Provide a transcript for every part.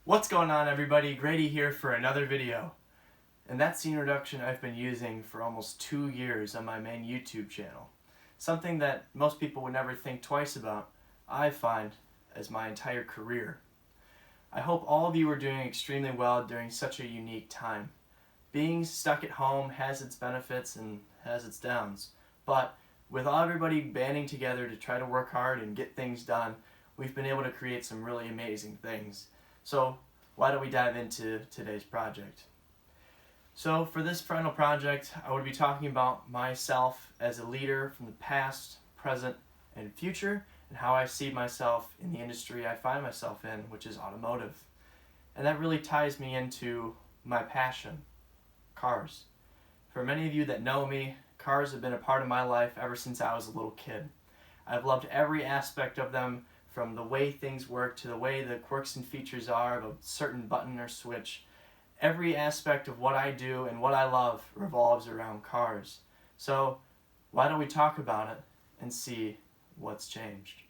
What's going on, everybody? Grady here for another video. And that's the introduction I've been using for almost 2 years on my main YouTube channel. Something that most people would never think twice about, I find, as my entire career. I hope all of you are doing extremely well during such a unique time. Being stuck at home has its benefits and has its downs, but with everybody banding together to try to work hard and get things done, we've been able to create some really amazing things. So why don't we dive into today's project? So for this final project, I would be talking about myself as a leader from the past, present, and future, and how I see myself in the industry I find myself in, which is automotive. And that really ties me into my passion, cars. For many of you that know me, cars have been a part of my life ever since I was a little kid. I've loved every aspect of them, from the way things work to the way the quirks and features are of a certain button or switch. Every aspect of what I do and what I love revolves around cars. So why don't we talk about it and see what's changed?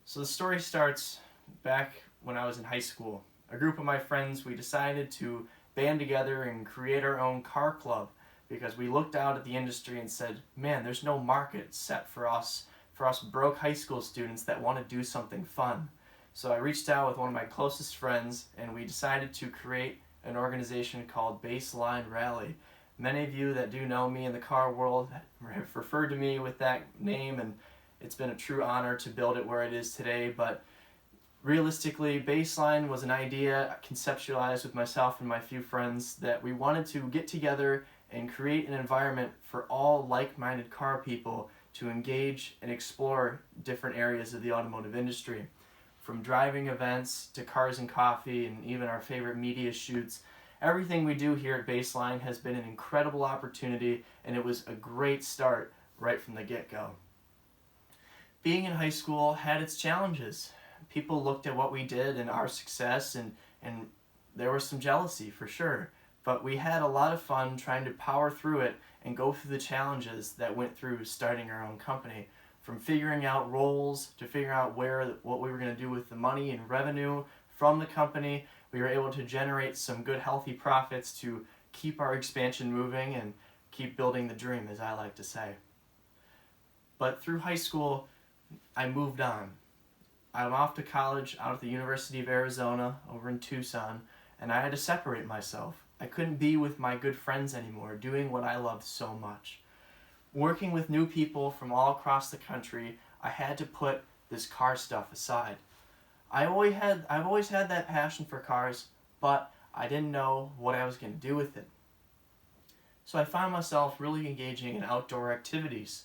So the story starts back when I was in high school. A group of my friends, we decided to band together and create our own car club because we looked out at the industry and said, man, there's no market set for us broke high school students that want to do something fun. So I reached out with one of my closest friends and we decided to create an organization called Baseline Rally. Many of you that do know me in the car world have referred to me with that name, and it's been a true honor to build it where it is today. But realistically, Baseline was an idea conceptualized with myself and my few friends that we wanted to get together and create an environment for all like-minded car people to engage and explore different areas of the automotive industry. From driving events to cars and coffee and even our favorite media shoots, everything we do here at Baseline has been an incredible opportunity, and it was a great start right from the get-go. Being in high school had its challenges. People looked at what we did and our success, and there was some jealousy for sure. But we had a lot of fun trying to power through it and go through the challenges that went through starting our own company. From figuring out roles to figuring out what we were going to do with the money and revenue from the company, we were able to generate some good healthy profits to keep our expansion moving and keep building the dream, as I like to say. But through high school, I moved on. I'm off to college out at the University of Arizona over in Tucson, and I had to separate myself. I couldn't be with my good friends anymore, doing what I loved so much. Working with new people from all across the country, I had to put this car stuff aside. I've always had that passion for cars, but I didn't know what I was going to do with it. So I found myself really engaging in outdoor activities.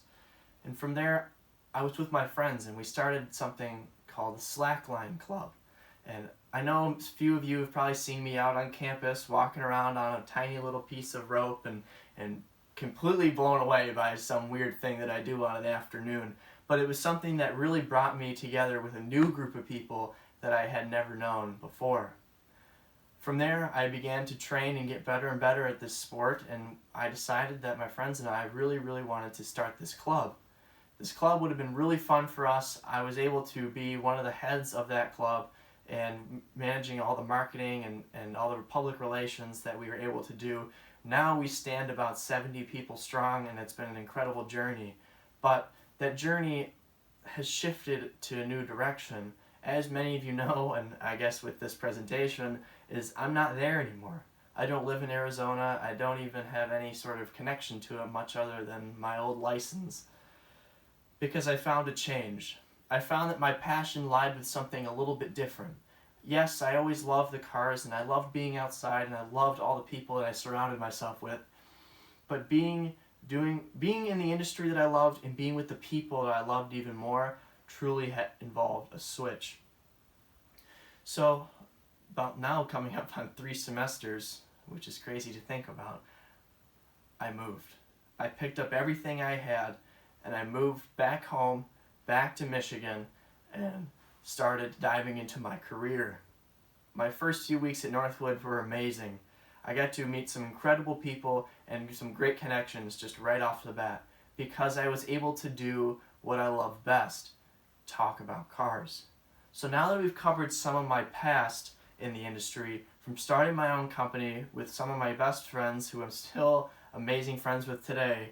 And from there, I was with my friends and we started something called the Slackline Club. And I know a few of you have probably seen me out on campus walking around on a tiny little piece of rope and completely blown away by some weird thing that I do on an afternoon. But it was something that really brought me together with a new group of people that I had never known before. From there, I began to train and get better and better at this sport, and I decided that my friends and I really wanted to start this club. This club would have been really fun for us. I was able to be one of the heads of that club and managing all the marketing and all the public relations that we were able to do. Now we stand about 70 people strong, and it's been an incredible journey. But that journey has shifted to a new direction. As many of you know, and I guess with this presentation, is I'm not there anymore. I don't live in Arizona. I don't even have any sort of connection to it much other than my old license. Because I found a change. I found that my passion lied with something a little bit different. Yes, I always loved the cars and I loved being outside and I loved all the people that I surrounded myself with. But being in the industry that I loved and being with the people that I loved even more truly involved a switch. So about now coming up on 3 semesters, which is crazy to think about, I moved. I picked up everything I had and I moved back home, back to Michigan, and started diving into my career. My first few weeks at Northwood were amazing. I got to meet some incredible people and some great connections just right off the bat because I was able to do what I love best, talk about cars. So now that we've covered some of my past, in the industry, from starting my own company with some of my best friends who I'm still amazing friends with today,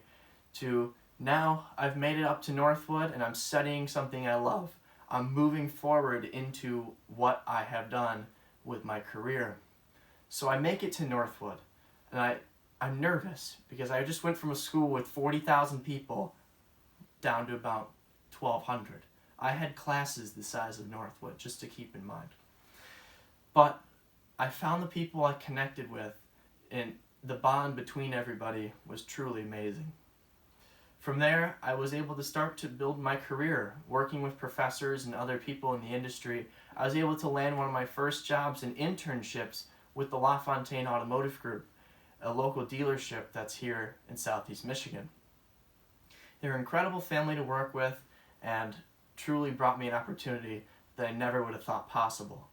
to now I've made it up to Northwood and I'm studying something I love. I'm moving forward into what I have done with my career. So I make it to Northwood, and I'm nervous because I just went from a school with 40,000 people down to about 1,200. I had classes the size of Northwood, just to keep in mind. But I found the people I connected with, and the bond between everybody was truly amazing. From there, I was able to start to build my career, working with professors and other people in the industry. I was able to land one of my first jobs and internships with the LaFontaine Automotive Group, a local dealership that's here in Southeast Michigan. They're an incredible family to work with and truly brought me an opportunity that I never would have thought possible.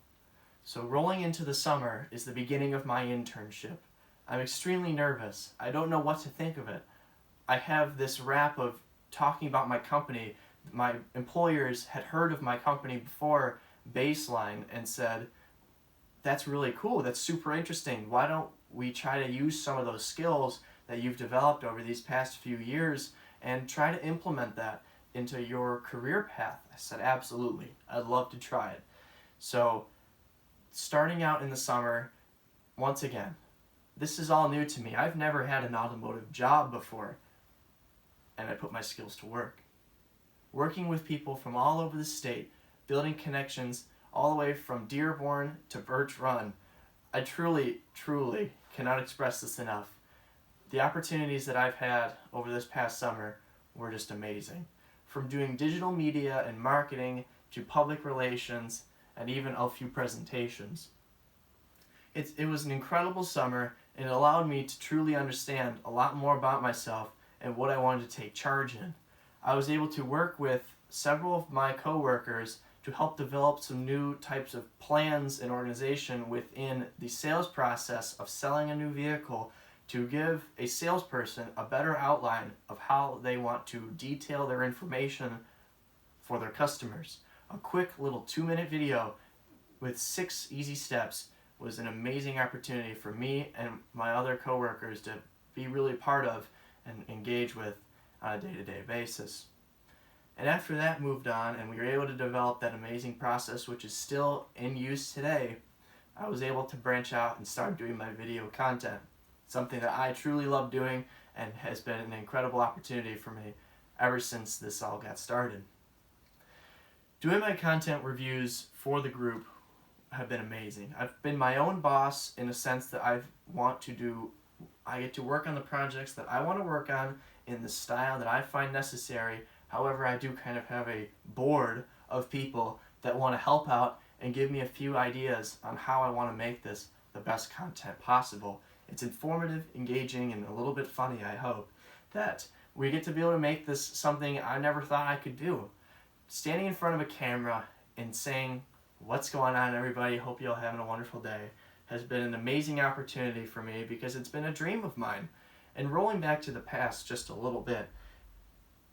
So rolling into the summer is the beginning of my internship. I'm extremely nervous. I don't know what to think of it. I have this rap of talking about my company. My employers had heard of my company before Baseline and said, that's really cool, that's super interesting. Why don't we try to use some of those skills that you've developed over these past few years and try to implement that into your career path? I said, absolutely, I'd love to try it. So starting out in the summer, once again, this is all new to me. I've never had an automotive job before, and I put my skills to work. Working with people from all over the state, building connections all the way from Dearborn to Birch Run. I truly, truly cannot express this enough. The opportunities that I've had over this past summer were just amazing. From doing digital media and marketing to public relations and even a few presentations. It was an incredible summer, and it allowed me to truly understand a lot more about myself and what I wanted to take charge in. I was able to work with several of my co-workers to help develop some new types of plans and organization within the sales process of selling a new vehicle to give a salesperson a better outline of how they want to detail their information for their customers. A quick little 2-minute video with 6 easy steps was an amazing opportunity for me and my other coworkers to be really part of and engage with on a day-to-day basis. And after that moved on and we were able to develop that amazing process, which is still in use today, I was able to branch out and start doing my video content. Something that I truly love doing and has been an incredible opportunity for me ever since this all got started. Doing my content reviews for the group have been amazing. I've been my own boss in a sense that I get to work on the projects that I want to work on in the style that I find necessary. However, I do kind of have a board of people that want to help out and give me a few ideas on how I want to make this the best content possible. It's informative, engaging, and a little bit funny, I hope, that we get to be able to make this something I never thought I could do. Standing in front of a camera and saying, what's going on, everybody? Hope you're all having a wonderful day, has been an amazing opportunity for me because it's been a dream of mine. And rolling back to the past just a little bit,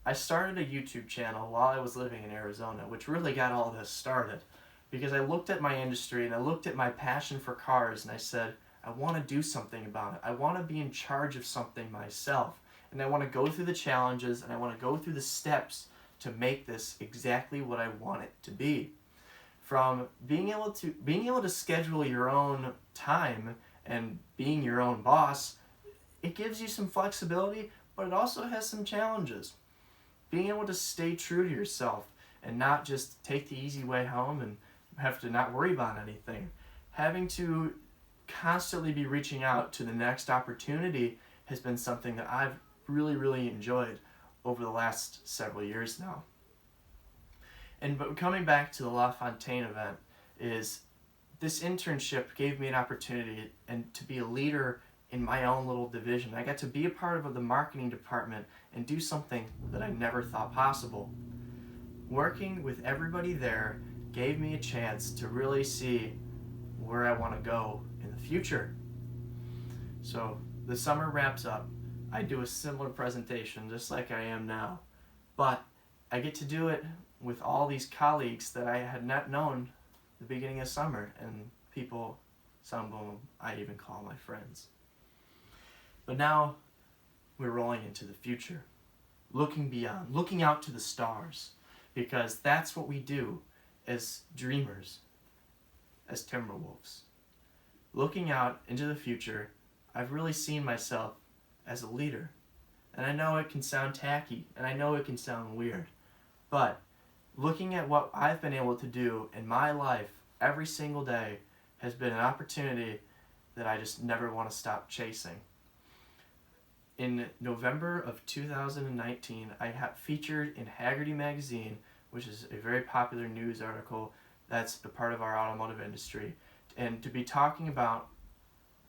I started a YouTube channel while I was living in Arizona, which really got all this started because I looked at my industry and I looked at my passion for cars and I said, I want to do something about it. I want to be in charge of something myself, and I want to go through the challenges and I want to go through the steps to make this exactly what I want it to be. From being able to schedule your own time and being your own boss, it gives you some flexibility, but it also has some challenges. Being able to stay true to yourself and not just take the easy way home and have to not worry about anything. Having to constantly be reaching out to the next opportunity has been something that I've really, really enjoyed over the last several years now. But coming back to the LaFontaine event, is this internship gave me an opportunity and to be a leader in my own little division. I got to be a part of the marketing department and do something that I never thought possible. Working with everybody there gave me a chance to really see where I want to go in the future. So the summer wraps up. I do a similar presentation just like I am now, but I get to do it with all these colleagues that I had not known the beginning of summer, and people, some of them I even call my friends. But now we're rolling into the future, looking beyond, looking out to the stars, because that's what we do as dreamers, as Timberwolves. Looking out into the future, I've really seen myself as a leader. And I know it can sound tacky, and I know it can sound weird, but looking at what I've been able to do in my life every single day has been an opportunity that I just never want to stop chasing. In November of 2019, I got featured in Haggerty magazine, which is a very popular news article that's a part of our automotive industry, and to be talking about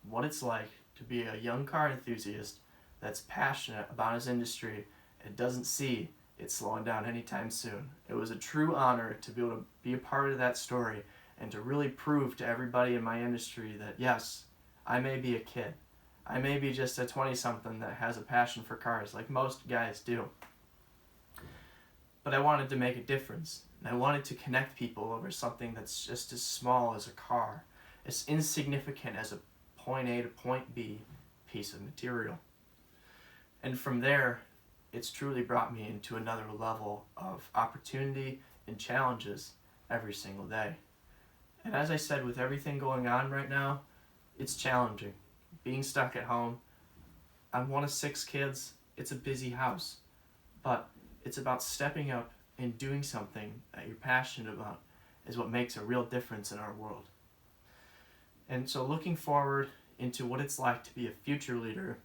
what it's like to be a young car enthusiast that's passionate about his industry and doesn't see it slowing down anytime soon. It was a true honor to be able to be a part of that story and to really prove to everybody in my industry that yes, I may be a kid. I may be just a 20-something that has a passion for cars like most guys do. But I wanted to make a difference, and I wanted to connect people over something that's just as small as a car, as insignificant as a point A to point B piece of material. And from there, it's truly brought me into another level of opportunity and challenges every single day. And as I said, with everything going on right now, it's challenging. Being stuck at home, I'm one of 6 kids, it's a busy house, but it's about stepping up and doing something that you're passionate about is what makes a real difference in our world. And so looking forward into what it's like to be a future leader,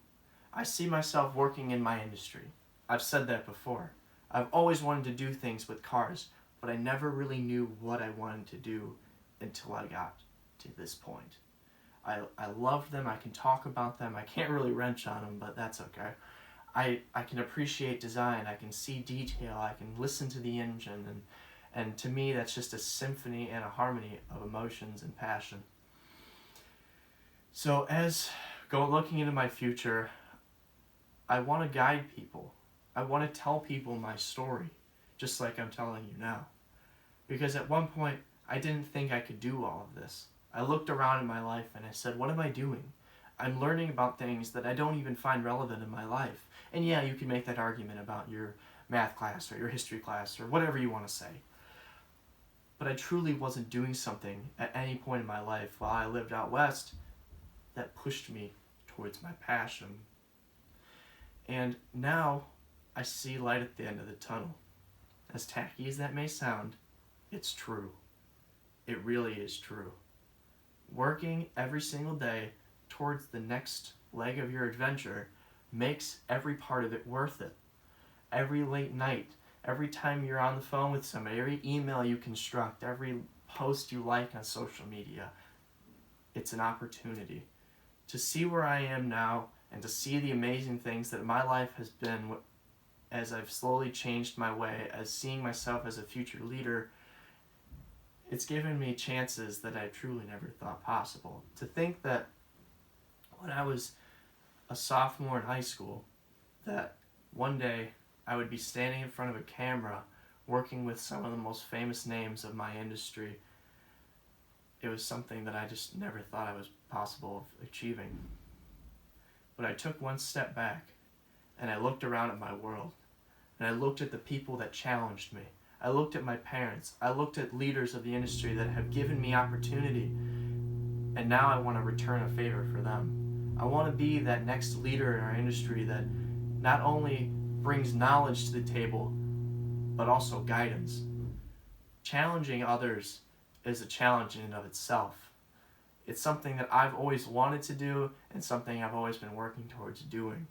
I see myself working in my industry. I've said that before. I've always wanted to do things with cars, but I never really knew what I wanted to do until I got to this point. I love them, I can talk about them, I can't really wrench on them, but that's okay. I can appreciate design, I can see detail, I can listen to the engine, and to me that's just a symphony and a harmony of emotions and passion. So looking into my future, I want to guide people. I want to tell people my story, just like I'm telling you now. Because at one point, I didn't think I could do all of this. I looked around in my life and I said, what am I doing? I'm learning about things that I don't even find relevant in my life. And yeah, you can make that argument about your math class or your history class or whatever you want to say. But I truly wasn't doing something at any point in my life while I lived out west that pushed me towards my passion. And now I see light at the end of the tunnel. As tacky as that may sound, it's true. It really is true. Working every single day towards the next leg of your adventure makes every part of it worth it. Every late night, every time you're on the phone with somebody, every email you construct, every post you like on social media, it's an opportunity to see where I am now and to see the amazing things that my life has been as I've slowly changed my way, as seeing myself as a future leader. It's given me chances that I truly never thought possible. To think that when I was a sophomore in high school, that one day I would be standing in front of a camera working with some of the most famous names of my industry, it was something that I just never thought I was possible of achieving. But I took one step back and I looked around at my world and I looked at the people that challenged me. I looked at my parents. I looked at leaders of the industry that have given me opportunity. And now I want to return a favor for them. I want to be that next leader in our industry that not only brings knowledge to the table, but also guidance. Challenging others is a challenge in and of itself. It's something that I've always wanted to do and something I've always been working towards doing.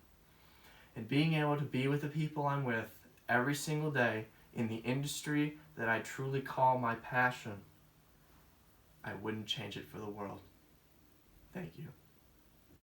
And being able to be with the people I'm with every single day in the industry that I truly call my passion, I wouldn't change it for the world. Thank you.